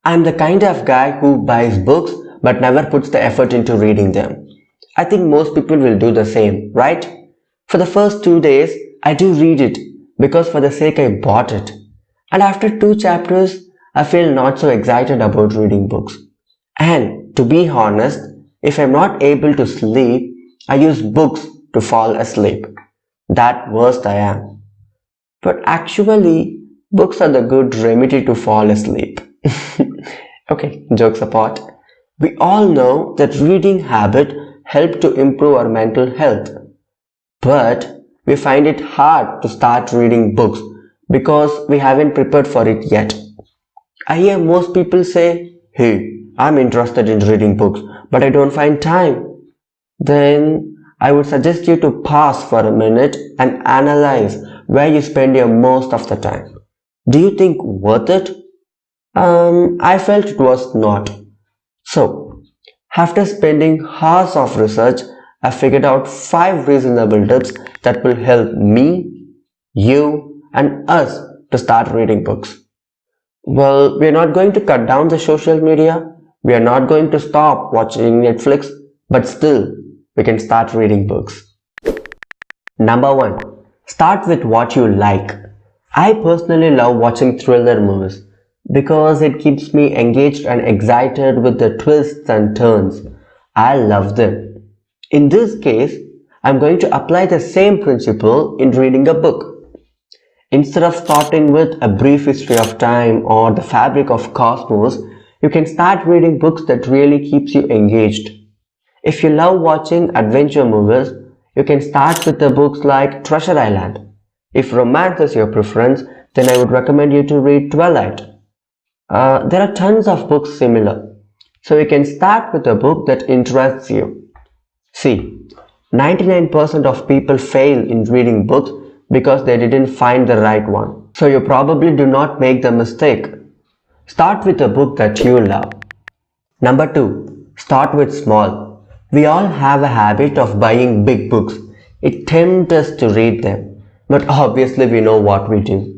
I'm the kind of guy who buys books but never puts the effort into reading them. I think most people will do the same, right? For the first 2 days, I do read it because for the sake I bought it. And after 2 chapters, I feel not so excited about reading books. And to be honest, if I'm not able to sleep, I use books to fall asleep. That worst I am. But actually, books are the good remedy to fall asleep. Okay, jokes apart. We all know that reading habit help to improve our mental health. But we find it hard to start reading books because we haven't prepared for it yet. I hear most people say, "Hey, I'm interested in reading books, but I don't find time." Then I would suggest you to pause for a minute and analyze where you spend your most of the time. Do you think worth it? I felt it was not. So, after spending hours of research, I figured out 5 reasonable tips that will help me, you, and us to start reading books. Well, we are not going to cut down the social media. We are not going to stop watching Netflix, but still, we can start reading books. Number 1. Start with what you like. I personally love watching thriller movies because it keeps me engaged and excited with the twists and turns. I love them. In this case, I'm going to apply the same principle in reading a book. Instead of starting with A Brief History of Time or The Fabric of Cosmos, you can start reading books that really keeps you engaged. If you love watching adventure movies, you can start with the books like Treasure Island. If romance is your preference, then I would recommend you to read Twilight. There are tons of books similar, so you can start with a book that interests you. See, 99% of people fail in reading books because they didn't find the right one. So you probably do not make the mistake. Start with a book that you love. Number 2. Start with small. We all have a habit of buying big books. It tempts us to read them, but obviously we know what we do.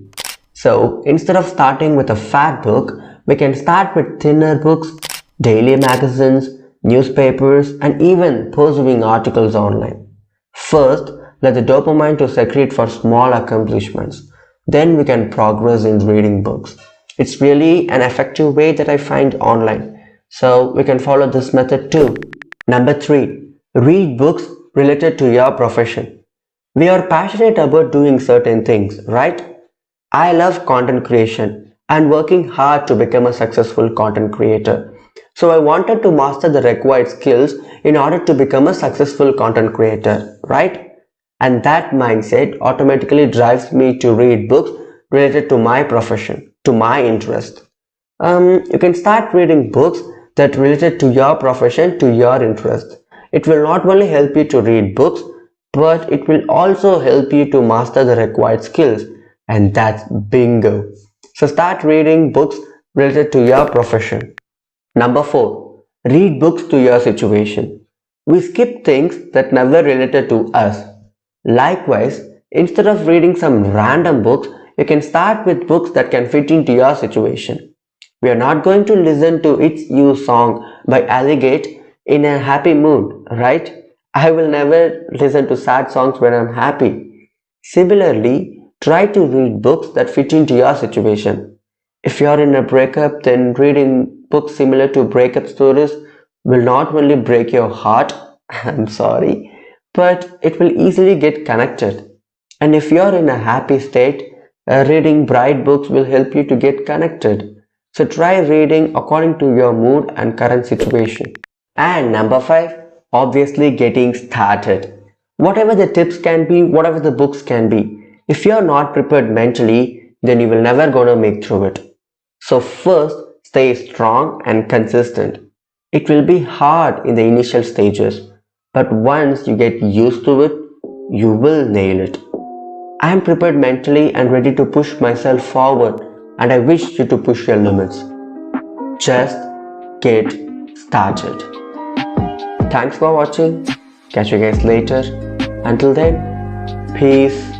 So instead of starting with a fat book, we can start with thinner books, daily magazines, newspapers, and even pursuing articles online. First, let the dopamine to secrete for small accomplishments. Then we can progress in reading books. It's really an effective way that I find online. So we can follow this method too. Number 3. Read books related to your profession. We are passionate about doing certain things, right? I love content creation and working hard to become a successful content creator. So I wanted to master the required skills in order to become a successful content creator, right? And that mindset automatically drives me to read books related to my profession, to my interest. You can start reading books that related to your profession, to your interest. It will not only help you to read books, but it will also help you to master the required skills. And that's bingo. So start reading books related to your profession. Number 4. Read books to your situation. We skip things that never related to us. Likewise, instead of reading some random books, you can start with books that can fit into your situation. We are not going to listen to It's You song by Alligate in a happy mood, right? I will never listen to sad songs when I'm happy. Similarly, try to read books that fit into your situation. If you're in a breakup, then reading books similar to breakup stories will not only break your heart, I'm sorry, but it will easily get connected. And if you're in a happy state, reading bright books will help you to get connected. So try reading according to your mood and current situation. And number 5, obviously getting started. Whatever the tips can be, whatever the books can be, if you're not prepared mentally, then you will never gonna make through it. So first, stay strong and consistent. It will be hard in the initial stages, but once you get used to it, you will nail it. I am prepared mentally and ready to push myself forward, and I wish you to push your limits. Just get started. Thanks for watching. Catch you guys later. Until then, peace.